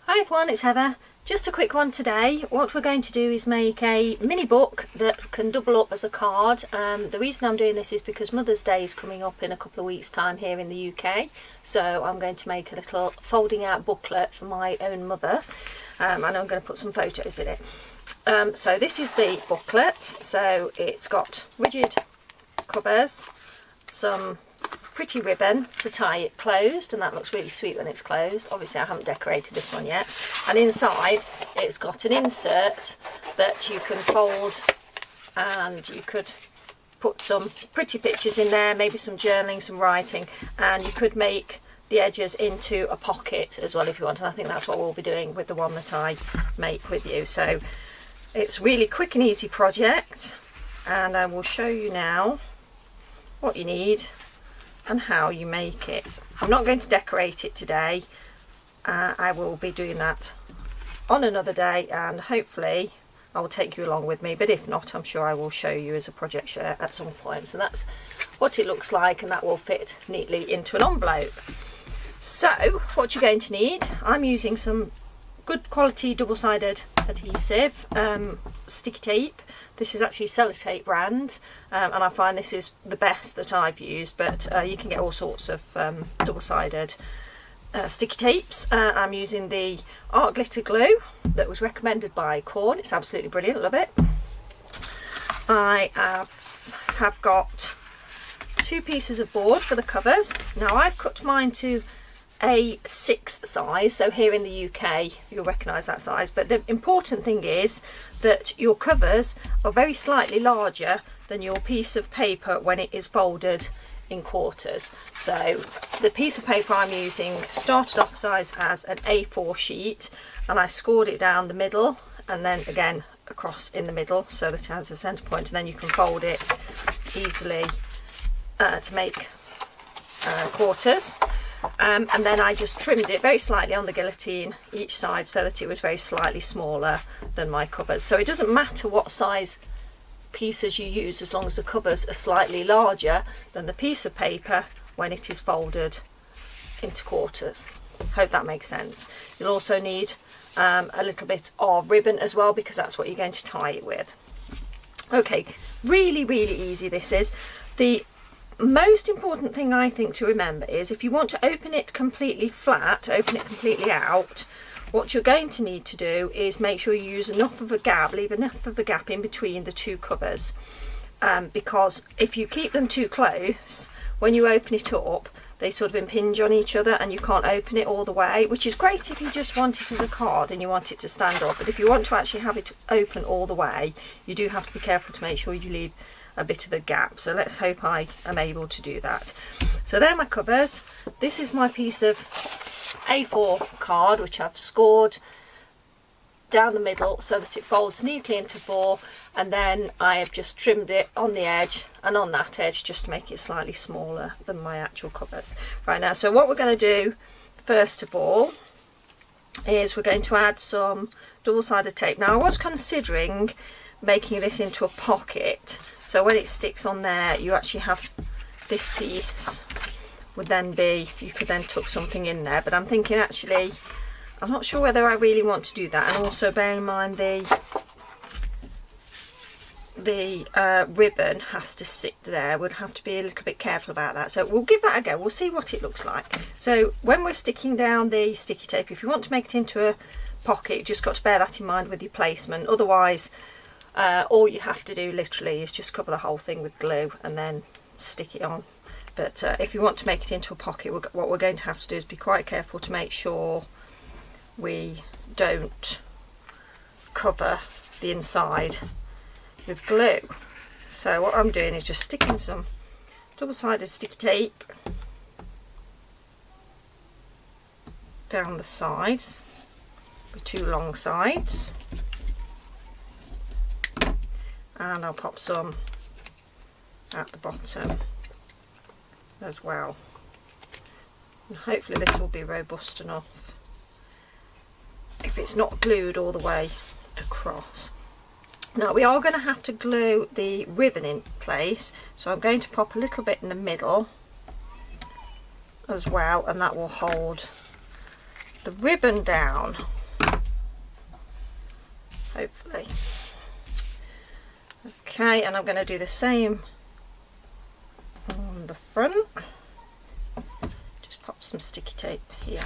Hi everyone, it's Heather. Just a quick one today. What we're going to do is make a mini book that can double up as a card. The reason I'm doing this is because Mother's Day is coming up in a couple of weeks' time here in the UK. So I'm going to make a little folding out booklet for my own mother, and I'm going to put some photos in it. So this is the booklet. So it's got rigid covers, some pretty ribbon to tie it closed, and that looks really sweet when it's closed. Obviously I haven't decorated this one yet, and inside it's got an insert that you can fold, and you could put some pretty pictures in there, maybe some journaling, some writing, and you could make the edges into a pocket as well if you want, and I think that's what we'll be doing with the one that I make with you. So it's really quick and easy project, and I will show you now what you need and how you make it. I'm not going to decorate it today. I will be doing that on another day, and hopefully I will take you along with me, but if not, I'm sure I will show you as a project share at some point. So that's what it looks like, and that will fit neatly into an envelope. So what you're going to need, I'm using some good quality double-sided adhesive, sticky tape. This is actually Sellotape brand, and I find this is the best that I've used, but you can get all sorts of double-sided sticky tapes. I'm using the art glitter glue that was recommended by Corn. It's absolutely brilliant, love it. I have got 2 pieces of board for the covers. Now I've cut mine to A6 size, so here in the UK you'll recognise that size, but the important thing is that your covers are very slightly larger than your piece of paper when it is folded in quarters. So the piece of paper I'm using started off size as an A4 sheet, and I scored it down the middle and then again across in the middle so that it has a centre point, and then you can fold it easily to make quarters. And then I just trimmed it very slightly on the guillotine each side so that it was very slightly smaller than my covers. So it doesn't matter what size pieces you use as long as the covers are slightly larger than the piece of paper when it is folded into quarters. Hope that makes sense. You'll also need a little bit of ribbon as well, because that's what you're going to tie it with. Okay, really easy this is. The most important thing I think to remember is if you want to open it completely flat, open it completely out, what you're going to need to do is make sure you use enough of a gap, leave enough of a gap in between the 2 covers, because if you keep them too close, when you open it up they sort of impinge on each other and you can't open it all the way, which is great if you just want it as a card and you want it to stand up, but if you want to actually have it open all the way, you do have to be careful to make sure you leave a bit of a gap. So let's hope I am able to do that. So they're my covers. This is my piece of A4 card which I've scored down the middle so that it folds neatly into 4, and then I have just trimmed it on the edge and on that edge just to make it slightly smaller than my actual covers. Right, now, so what we're going to do first of all is we're going to add some double-sided tape. Now I was considering making this into a pocket, so when it sticks on there you actually have this piece would then be, you could then tuck something in there, but I'm thinking actually I'm not sure whether I really want to do that, and also bear in mind the ribbon has to sit there. We'll have to be a little bit careful about that, so we'll give that a go. We'll see what it looks like. So when we're sticking down the sticky tape, if you want to make it into a pocket, you've just got to bear that in mind with your placement. Otherwise all you have to do literally is just cover the whole thing with glue and then stick it on. But if you want to make it into a pocket, what we're going to have to do is be quite careful to make sure we don't cover the inside with glue. So what I'm doing is just sticking some double-sided sticky tape down the sides with 2 long sides, and I'll pop some at the bottom as well, and hopefully this will be robust enough if it's not glued all the way across. Now we are going to have to glue the ribbon in place, so I'm going to pop a little bit in the middle as well, and that will hold the ribbon down, hopefully. Okay, and I'm going to do the same on the front. Just pop some sticky tape here.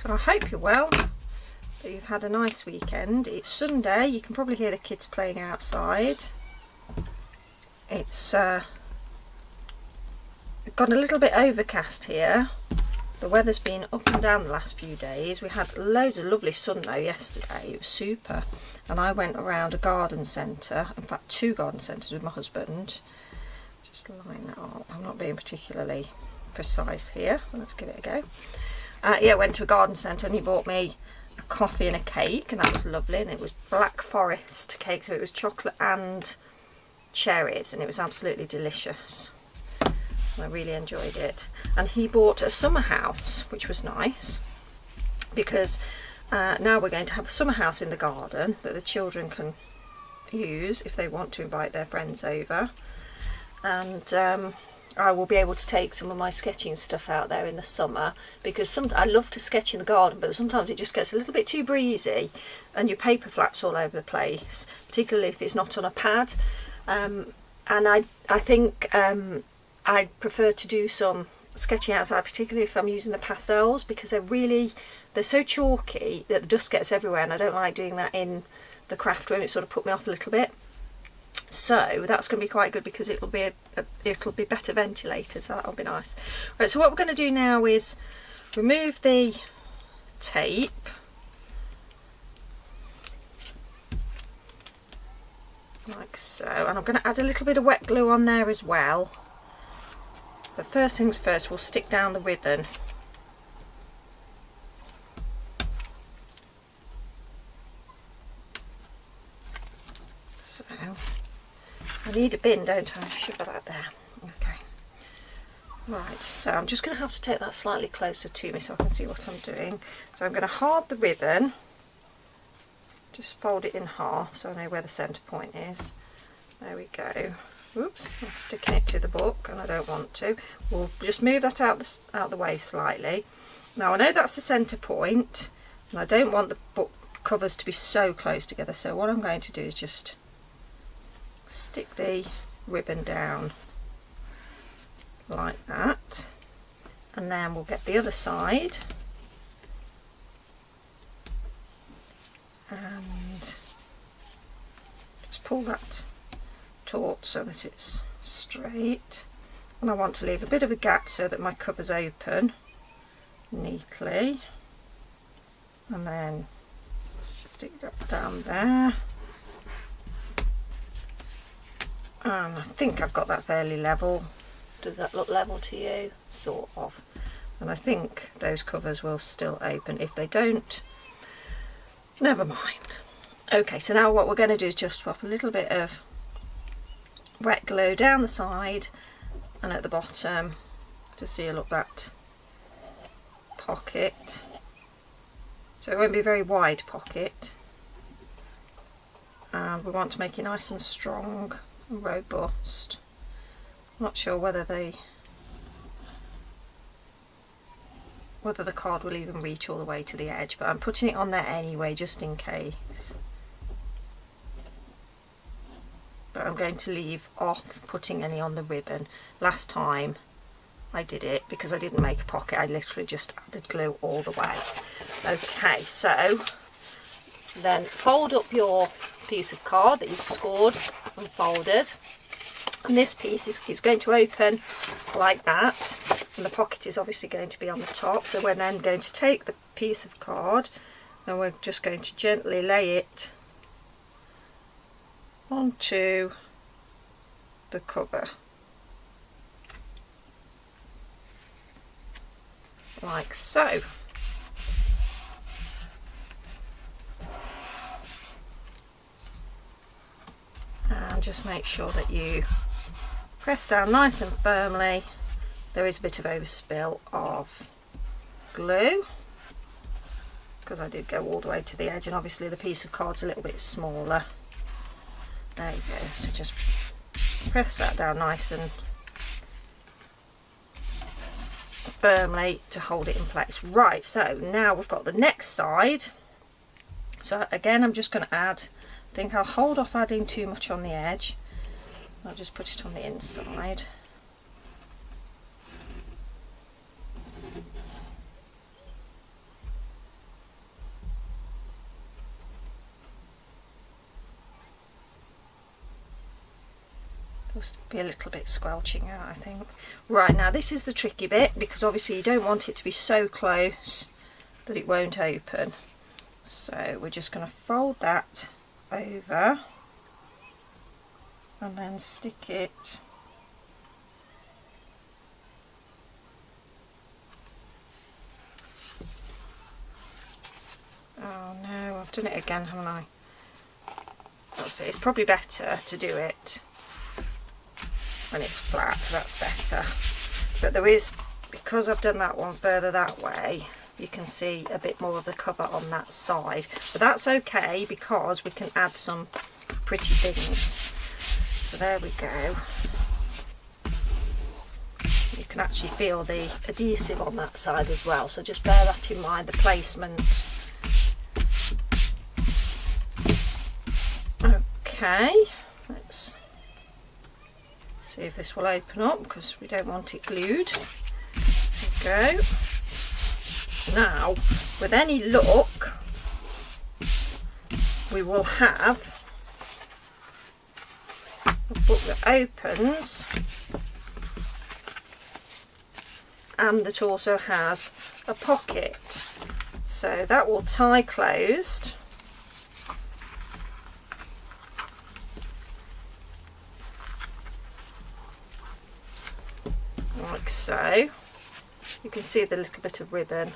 So I hope you're well, that you've had a nice weekend. It's Sunday, you can probably hear the kids playing outside. It's got a little bit overcast here. The weather's been up and down the last few days. We had loads of lovely sun though yesterday, it was super. And I went around a garden centre, in fact 2 garden centres with my husband. Just line that up, I'm not being particularly precise here, let's give it a go. Yeah, I went to a garden centre and he bought me a coffee and a cake, and that was lovely. And it was Black Forest cake, so it was chocolate and cherries, and it was absolutely delicious. I really enjoyed it. And he bought a summer house, which was nice, because now we're going to have a summer house in the garden that the children can use if they want to invite their friends over. And I will be able to take some of my sketching stuff out there in the summer, because I love to sketch in the garden, but sometimes it just gets a little bit too breezy and your paper flaps all over the place, particularly if it's not on a pad. And I think I prefer to do some sketching outside, particularly if I'm using the pastels, because they're so chalky that the dust gets everywhere, and I don't like doing that in the craft room. It sort of put me off a little bit. So that's going to be quite good, because it'll be better ventilated, so that'll be nice. Right, so what we're going to do now is remove the tape. Like so, and I'm going to add a little bit of wet glue on there as well. But first things first, we'll stick down the ribbon. So I need a bin, don't I? Shove that there. Okay. Right, so I'm just going to have to take that slightly closer to me so I can see what I'm doing. So I'm going to halve the ribbon. Just fold it in half so I know where the centre point is. There we go. Oops, I'm sticking it to the book and I don't want to. We'll just move that out the way slightly. Now I know that's the centre point, and I don't want the book covers to be so close together, so what I'm going to do is just stick the ribbon down like that, and then we'll get the other side and just pull that taut so that it's straight, and I want to leave a bit of a gap so that my cover's open neatly, and then stick that down there, and I think I've got that fairly level. Does that look level to you? Sort of. And I think those covers will still open. If they don't, never mind. Okay, so now what we're going to do is just pop a little bit of wet glue down the side and at the bottom to seal up that pocket. So it won't be a very wide pocket, and we want to make it nice and strong and robust. I'm not sure whether the card will even reach all the way to the edge, but I'm putting it on there anyway just in case. But I'm going to leave off putting any on the ribbon. Last time I did it, because I didn't make a pocket, I literally just added glue all the way. Okay, so then fold up your piece of card that you've scored and folded, and this piece is going to open like that, and the pocket is obviously going to be on the top. So we're then going to take the piece of card and we're just going to gently lay it onto the cover like so. And just make sure that you press down nice and firmly. There is a bit of overspill of glue because I did go all the way to the edge, and obviously the piece of card's a little bit smaller. There you go, so just press that down nice and firmly to hold it in place. Right, so now we've got the next side. So again, I'm just going to add, I think I'll hold off adding too much on the edge. I'll just put it on the inside. Just be a little bit squelching out, I think. Right, now this is the tricky bit, because obviously you don't want it to be so close that it won't open. So we're just going to fold that over and then stick it oh no, I've done it again, haven't I? That's it. It's probably better to do it when it's flat, that's better. But there is, because I've done that one further that way, you can see a bit more of the cover on that side. But that's okay, because we can add some pretty things. So there we go. You can actually feel the adhesive on that side as well, so just bear that in mind, the placement. Okay, let's see if this will open up, because we don't want it glued. There we go. Now, with any luck, we will have a book that opens and that also has a pocket. So that will tie closed. Like so. You can see the little bit of ribbon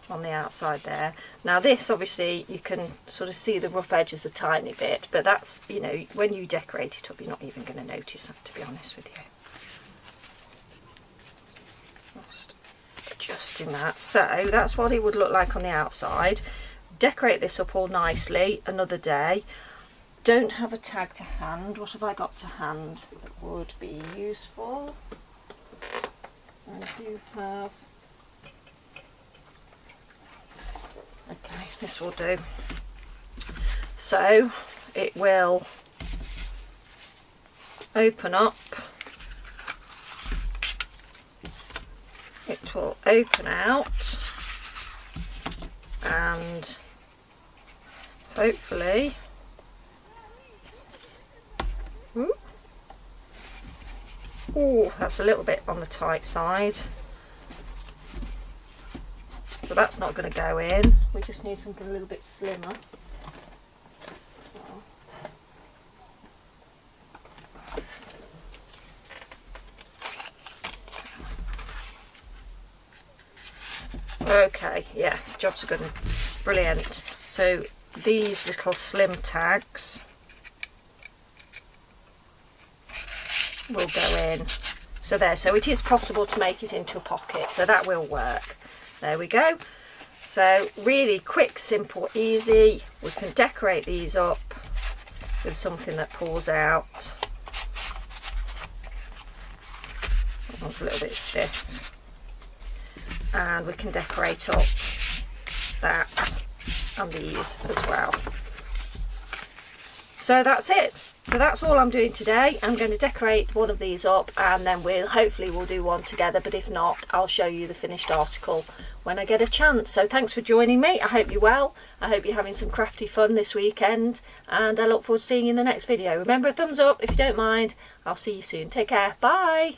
on the outside there. Now this, obviously you can sort of see the rough edges a tiny bit, but that's, you know, when you decorate it up you're not even going to notice that, to be honest with you. Just adjusting that. So that's what it would look like on the outside. Decorate this up all nicely another day. Don't have a tag to hand. What have I got to hand that would be useful? I do have, okay, this will do. So it will open up, it will open out, and hopefully, oh, that's a little bit on the tight side, so that's not going to go in. We just need something a little bit slimmer. Okay, yes, jobs are good, brilliant. So these little slim tags will go in. So there, so it is possible to make it into a pocket, so that will work. There we go. So really quick, simple, easy. We can decorate these up with something that pulls out. That one's a little bit stiff. And we can decorate up that and these as well. So that's it. So that's all I'm doing today. I'm going to decorate one of these up, and then hopefully we'll do one together, but if not, I'll show you the finished article when I get a chance. So thanks for joining me. I hope you're well. I hope you're having some crafty fun this weekend, and I look forward to seeing you in the next video. Remember, a thumbs up if you don't mind. I'll see you soon. Take care. Bye.